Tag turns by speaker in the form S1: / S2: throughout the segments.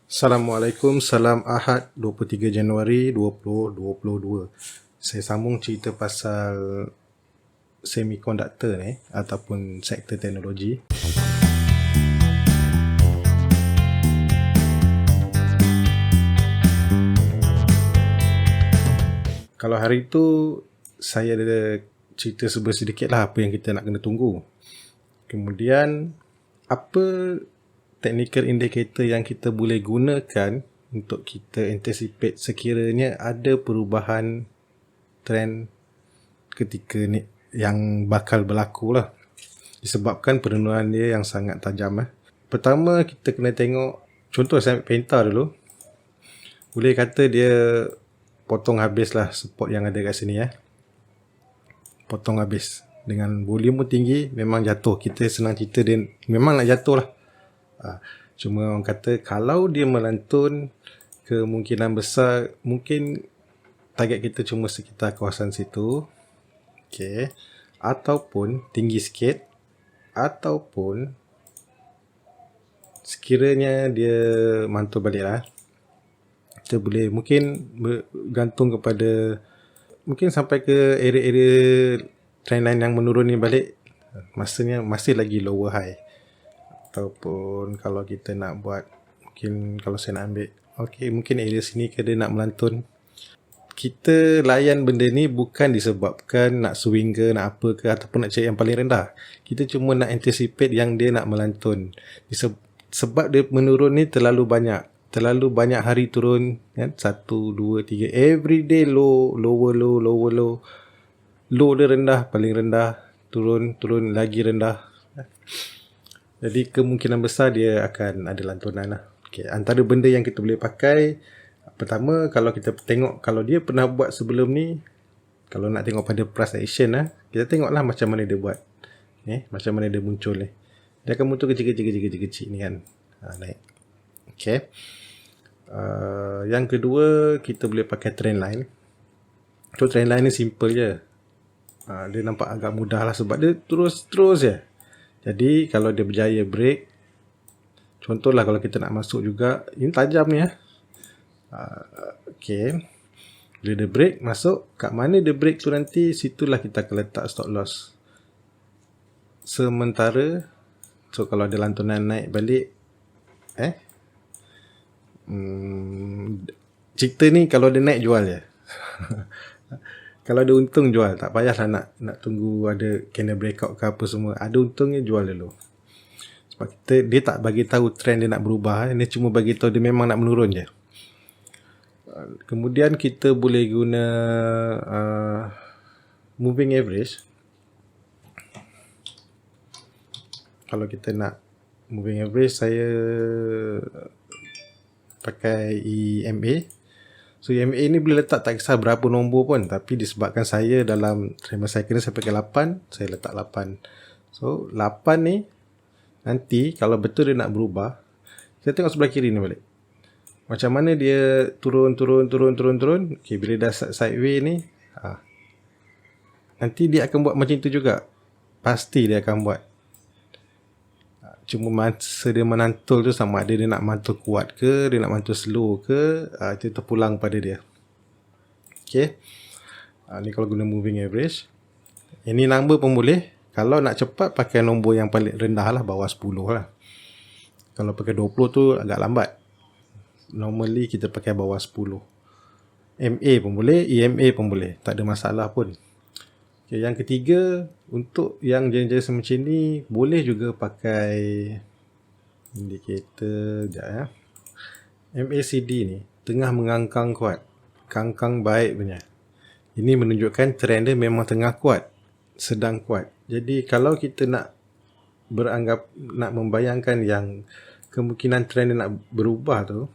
S1: Assalamualaikum, salam Ahad 23 Januari 2022. Saya sambung cerita pasal semiconductor ni ataupun sektor teknologi. Kalau hari tu saya ada cerita sedikit lah apa yang kita nak kena tunggu. Kemudian apa technical indicator yang kita boleh gunakan untuk kita anticipate sekiranya ada perubahan trend ketika ni yang bakal berlaku lah, disebabkan penurunan dia yang sangat tajam. Pertama kita kena tengok, contoh saya ambil Penta dulu. Boleh kata dia potong habis lah support yang ada kat sini. Potong habis. Dengan volume pun tinggi, memang jatuh. Kita senang cerita dia memang nak jatuh lah. Cuma orang kata kalau dia melantun, kemungkinan besar mungkin target kita cuma sekitar kawasan situ. Okay. Ataupun tinggi sikit, ataupun sekiranya dia mantul balik lah, kita boleh mungkin bergantung kepada, mungkin sampai ke area-area trendline yang menurun ni balik, masanya masih lagi lower high. Ataupun kalau kita nak buat, mungkin kalau saya nak ambil, okay, mungkin area sini ke dia nak melantun. Kita layan benda ni bukan disebabkan nak swing ke, nak apa ke, ataupun nak cari yang paling rendah. Kita cuma nak anticipate yang dia nak melantun. Sebab dia menurun ni terlalu banyak hari turun kan, 1, 2, 3 every day low, lower low, lower low. Low dia rendah, paling rendah, turun lagi rendah. Jadi kemungkinan besar dia akan ada lantunan lah. Okay. Antara benda yang kita boleh pakai, pertama kalau kita tengok, kalau dia pernah buat sebelum ni, kalau nak tengok pada price action lah, kita tengoklah macam mana dia buat, macam mana dia muncul ni. Dia akan muncul kecil ni kan, naik. Okay. Yang kedua, kita boleh pakai trend line. So trend line ni simple je. Dia nampak agak mudah lah sebab dia terus je. Jadi kalau dia berjaya break, contohlah kalau kita nak masuk juga, ini tajam ni okay. Bila dia break, masuk, kat mana dia break tu nanti, situlah kita akan letak stop loss. Sementara, so kalau ada lantunan naik balik, cerita ni kalau dia naik jual je. Kalau ada untung jual, tak payahlah nak tunggu ada candle breakout ke apa semua. Ada untungnya jual dulu. Sebab dia tak bagi tahu trend dia nak berubah, dia cuma bagi tahu dia memang nak menurun je. Kemudian kita boleh guna moving average. Kalau kita nak moving average, saya pakai EMA. So EMA ni boleh letak tak kisah berapa nombor pun, tapi disebabkan saya dalam trend cycle ni saya pakai 8, saya letak 8. So 8 ni nanti kalau betul dia nak berubah, kita tengok sebelah kiri ni balik. Macam mana dia turun. Okay, bila dah sideway ni, nanti dia akan buat macam tu juga. Pasti dia akan buat. Cuma masa dia menantul tu sama ada dia nak mantul kuat ke, dia nak mantul slow ke, itu terpulang pada dia. Okay. Ni kalau guna moving average. Ini number pun boleh. Kalau nak cepat pakai nombor yang paling rendah lah, bawah 10 lah. Kalau pakai 20 tu agak lambat. Normally kita pakai bawah 10. MA pun boleh, EMA pun boleh. Tak ada masalah pun. Okay, yang ketiga, untuk yang jenis macam ni, boleh juga pakai indikator. MACD ni tengah mengangkang kuat, kangkang baik punya. Ini menunjukkan trend dia memang tengah kuat, sedang kuat. Jadi kalau kita nak membayangkan yang kemungkinan trend dia nak berubah tu,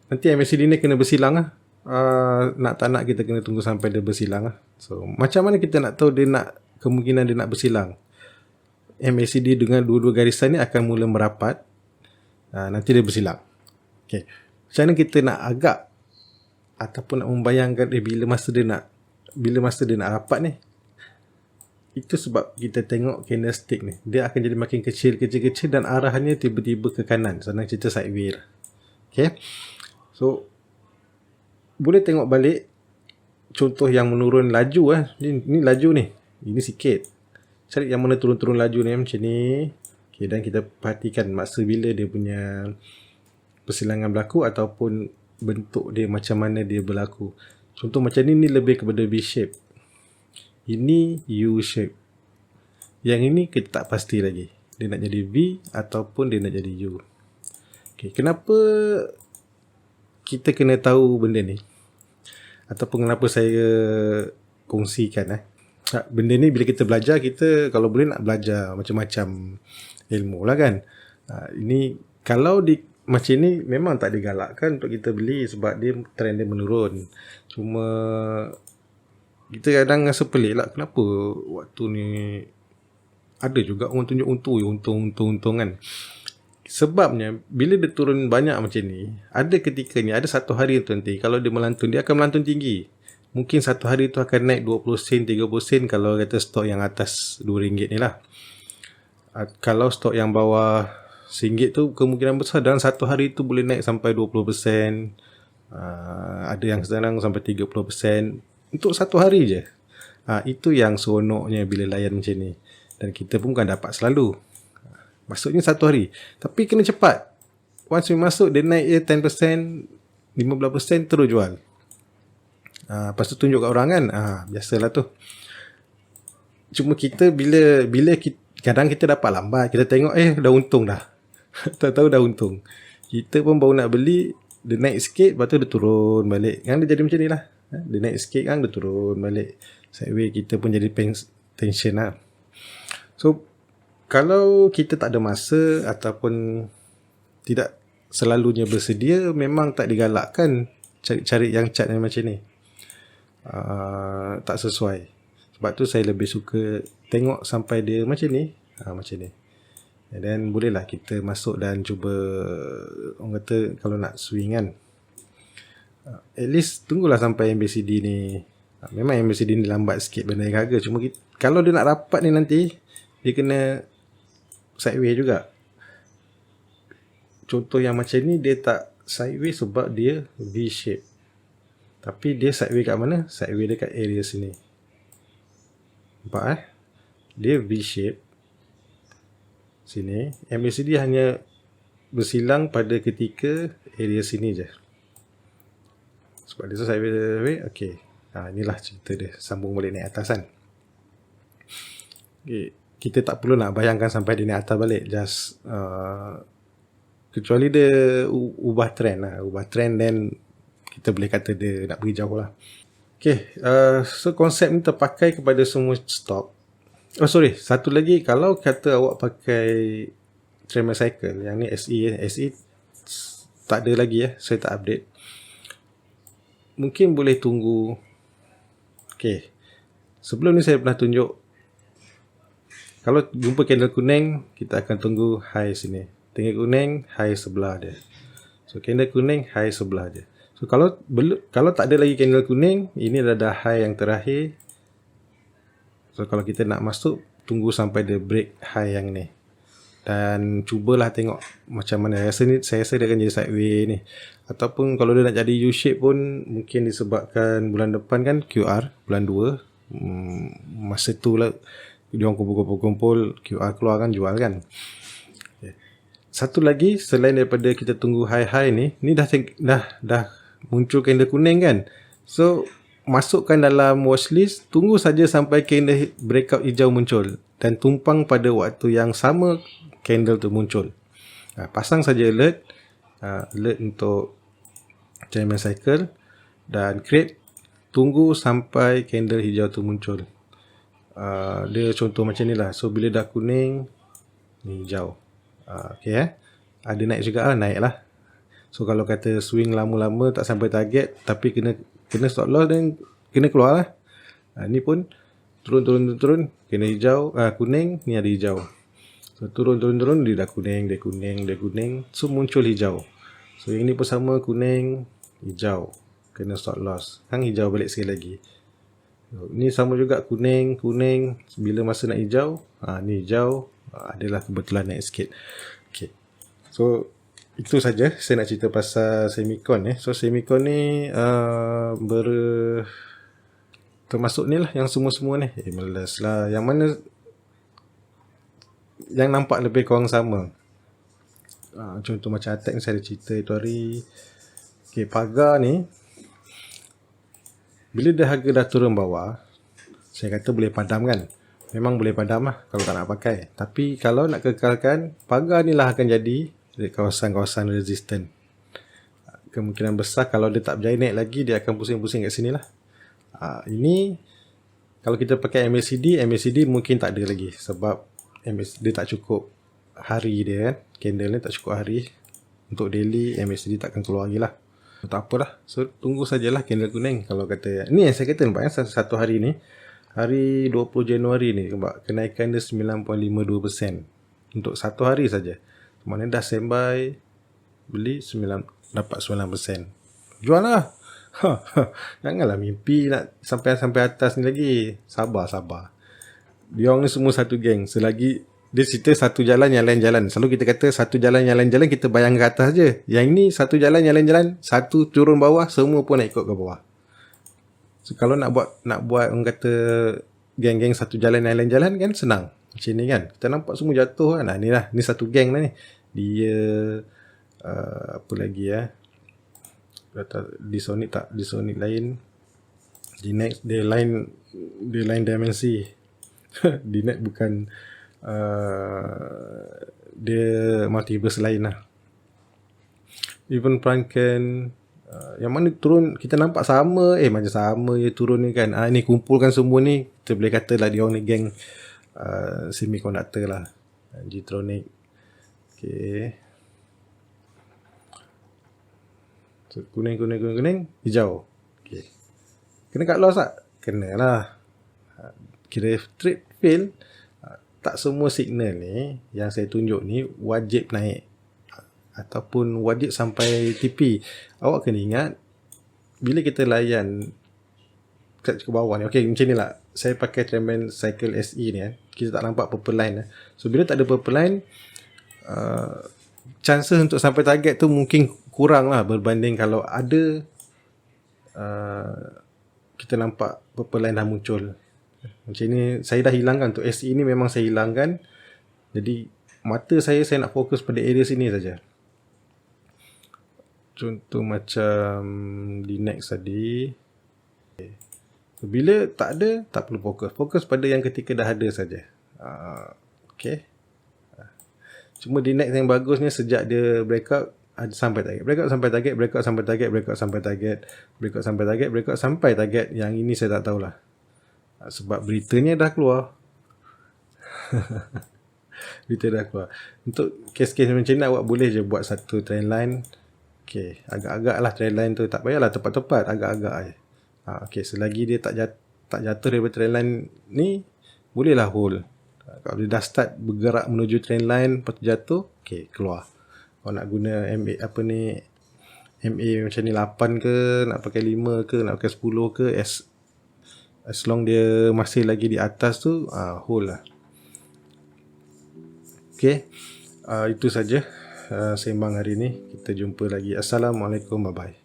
S1: nanti MACD ni kena bersilang lah. Nak tak nak kita kena tunggu sampai dia bersilang lah. So macam mana kita nak tahu kemungkinan dia nak bersilang? MACD dengan dua-dua garisan ni akan mula merapat, nanti dia bersilang. Okay. Macam mana kita nak agak ataupun nak membayangkan bila masa dia nak rapat ni? Itu sebab kita tengok candlestick ni, dia akan jadi makin kecil dan arahannya tiba-tiba ke kanan. Senang cerita sideways lah. Okay. So boleh tengok balik contoh yang menurun laju ni laju ni. Ini sikit. Cari yang mana turun-turun laju ni macam ni. Okay, dan kita perhatikan masa bila dia punya persilangan berlaku ataupun bentuk dia macam mana dia berlaku. Contoh macam ni lebih kepada V shape. Ini U shape. Yang ini kita tak pasti lagi. Dia nak jadi V ataupun dia nak jadi U. Okay, kenapa kita kena tahu benda ni? Ataupun kenapa saya kongsikan benda ni bila kita belajar, kita kalau boleh nak belajar macam-macam ilmu lah kan. Ini kalau macam ni memang tak digalakkan untuk kita beli sebab dia trend dia menurun. Cuma kita kadang rasa pelik lah, kenapa waktu ni ada juga orang tunjuk untung kan. Sebabnya bila dia turun banyak macam ni, ada ketikanya, ada satu hari tu nanti kalau dia melantun, dia akan melantun tinggi. Mungkin satu hari tu akan naik 20 sen, 30 sen kalau kata stok yang atas RM2 ni lah. Kalau stok yang bawah RM1 tu kemungkinan besar dalam satu hari tu boleh naik sampai 20%. Ada yang sekarang sampai 30% untuk satu hari je. Itu yang seronoknya bila layan macam ni. Dan kita pun bukan dapat selalu. Maksudnya satu hari. Tapi kena cepat. Once we masuk, dia naik 10%, 15% terus jual. Lepas tu tunjuk kat orang kan. Biasalah tu. Cuma kita bila kadang kita dapat lambat. Kita tengok dah untung dah. Tak tahu dah untung. Kita pun baru nak beli, dia naik sikit, lepas tu dia turun balik. Kan dia jadi macam ni lah. Dia naik sikit kan, dia turun balik. Sideways kita pun jadi tension lah. So kalau kita tak ada masa ataupun tidak selalunya bersedia, memang tak digalakkan cari yang chart yang macam ni. Tak sesuai. Sebab tu saya lebih suka tengok sampai dia macam ni. Macam ni. Dan bolehlah kita masuk dan cuba, orang kata kalau nak swing kan, at least tunggulah sampai MACD ni. Memang MACD ni lambat sikit benda yang harga. Cuma kalau dia nak rapat ni nanti, dia kena sideways juga. Contoh yang macam ni, dia tak sideways sebab dia V shape. Tapi dia sideways kat mana? Sideways dekat area sini. Nampak Dia V shape sini. MACD hanya bersilang pada ketika area sini je. Sebab dia sideways. Okay. Inilah cerita dia. Sambung balik naik atas kan. Okay. Kita tak perlu nak bayangkan sampai dia naik atas balik. Just kecuali dia ubah trend lah. Ubah trend, then kita boleh kata dia nak pergi jauh lah. Okay. So konsep ni terpakai kepada semua stock. Satu lagi, kalau kata awak pakai Tremor Cycle, yang ni SE tak ada lagi saya tak update. Mungkin boleh tunggu. Okay. Sebelum ni saya pernah tunjuk, kalau jumpa candle kuning, kita akan tunggu high sini. Candle kuning, high sebelah dia. So candle kuning, high sebelah dia. So kalau tak ada lagi candle kuning, ini dah high yang terakhir. So kalau kita nak masuk, tunggu sampai dia break high yang ni. Dan cubalah tengok macam mana. Saya rasa dia akan jadi sideways ni. Ataupun kalau dia nak jadi U shape pun, mungkin disebabkan bulan depan kan QR, bulan 2. Masa tu lah dia orang kumpul-kumpul, QR keluar kan, jual kan. Okay. Satu lagi, selain daripada kita tunggu high-high ni dah muncul candle kuning kan. So masukkan dalam watchlist, tunggu saja sampai candle breakout hijau muncul dan tumpang pada waktu yang sama candle tu muncul. Pasang saja alert untuk Tremor Cycle dan create, tunggu sampai candle hijau tu muncul. Dia contoh macam ni lah. So bila dah kuning, ni hijau. Okay ada naik juga naik lah. So kalau kata swing lama-lama tak sampai target, tapi kena stop loss, dan kena keluar lah. Ni pun turun, kena hijau, kuning, ni ada hijau. So turun, dia dah kuning, dia kuning, so muncul hijau. So yang ni pun sama, kuning, hijau, kena stop loss. Hang hijau balik sekali lagi. Ni sama juga kuning. Bila masa nak hijau, ni hijau, adalah kebetulan naik sikit. Okay. So, itu saja saya nak cerita pasal semicon. So, semicon ni termasuk ni lah yang semua-semua ni. Malas lah. Yang mana yang nampak lebih kurang sama. Contoh macam attack ni saya ada cerita itu hari. Okay, pagar ni bila dah harga dah turun bawah, saya kata boleh padam kan. Memang boleh padam lah kalau tak nak pakai. Tapi kalau nak kekalkan, pagar ni lah akan jadi kawasan-kawasan resistant. Kemungkinan besar kalau dia tak berjaya naik lagi, dia akan pusing-pusing kat sini lah. Ini kalau kita pakai MACD mungkin tak ada lagi. Sebab dia tak cukup hari dia kan. Candle ni tak cukup hari. Untuk daily, MACD takkan keluar lagi lah. Tak apalah. So, tunggu sajalah candle kuning. Kalau kata, ni yang saya kata nampak satu hari ni. Hari 20 Januari ni, kenaikan dia 9.52%. Untuk satu hari saja. Mana dah standby, beli dapat 9%. Jual lah. Janganlah mimpi nak sampai atas ni lagi. Sabar. Diorang ni semua satu geng. Selagi dia cerita satu jalan yang lain jalan. Selalu kita kata satu jalan yang lain jalan, kita bayang ke atas je. Yang ini satu jalan yang lain jalan, satu turun bawah, semua pun nak ikut ke bawah. So, kalau nak buat orang kata geng-geng satu jalan yang lain jalan kan senang. Macam ni kan. Kita nampak semua jatuh kan. Ni lah. Ni satu geng lah ni. Dia apa lagi ya. Disonic lain. Dinex dia lain dimensi. Dinex bukan dia multiverse lain lah. Even Franken yang mana turun kita nampak sama, macam sama je turun ni kan. Ni kumpulkan semua ni, kita boleh kata lah dia orang ni geng semiconductor lah. Getronic. Okay. So, kuning, hijau. Okay. Kena cut loss tak? Kena lah. Kira trade fail. Tak semua signal ni yang saya tunjuk ni wajib naik ataupun wajib sampai TP. Awak kena ingat bila kita layan ke bawah ni, okey macam ni lah, saya pakai Trendman Cycle SE ni kita tak nampak purple line. So bila tak ada purple line, chances untuk sampai target tu mungkin kurang lah berbanding kalau ada kita nampak purple line dah muncul. Macam ni saya dah hilangkan untuk SE ni, memang saya hilangkan. Jadi mata saya nak fokus pada area sini saja. Contoh macam di next tadi. So, bila tak ada, tak perlu fokus pada yang ketika dah ada saja. Okay. Cuma di next yang bagusnya sejak dia breakout sampai target, breakout sampai target, breakout sampai target, breakout sampai target, breakout sampai target, breakout sampai target. Yang ini saya tak tahulah. Sebab beritanya dah keluar. Berita dah keluar. Untuk kes-kes macam ni awak boleh je buat satu trend line. Okay, agak-agak lah trend line tu. Tak payahlah tepat-tepat, agak-agak je. Okay, selagi dia tak jatuh daripada trend line ni, bolehlah hold. Kalau dia dah start bergerak menuju trend line, lepas tu jatuh, okay, keluar. Kalau nak guna MA macam ni 8 ke, nak pakai 5 ke, nak pakai 10 ke, as long dia masih lagi di atas tu, hold lah. Okay, itu saja sembang hari ni. Kita jumpa lagi. Assalamualaikum, bye-bye.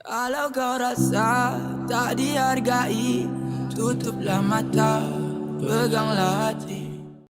S2: Kalau kau rasa tak dihargai, tutuplah mata, peganglah hati.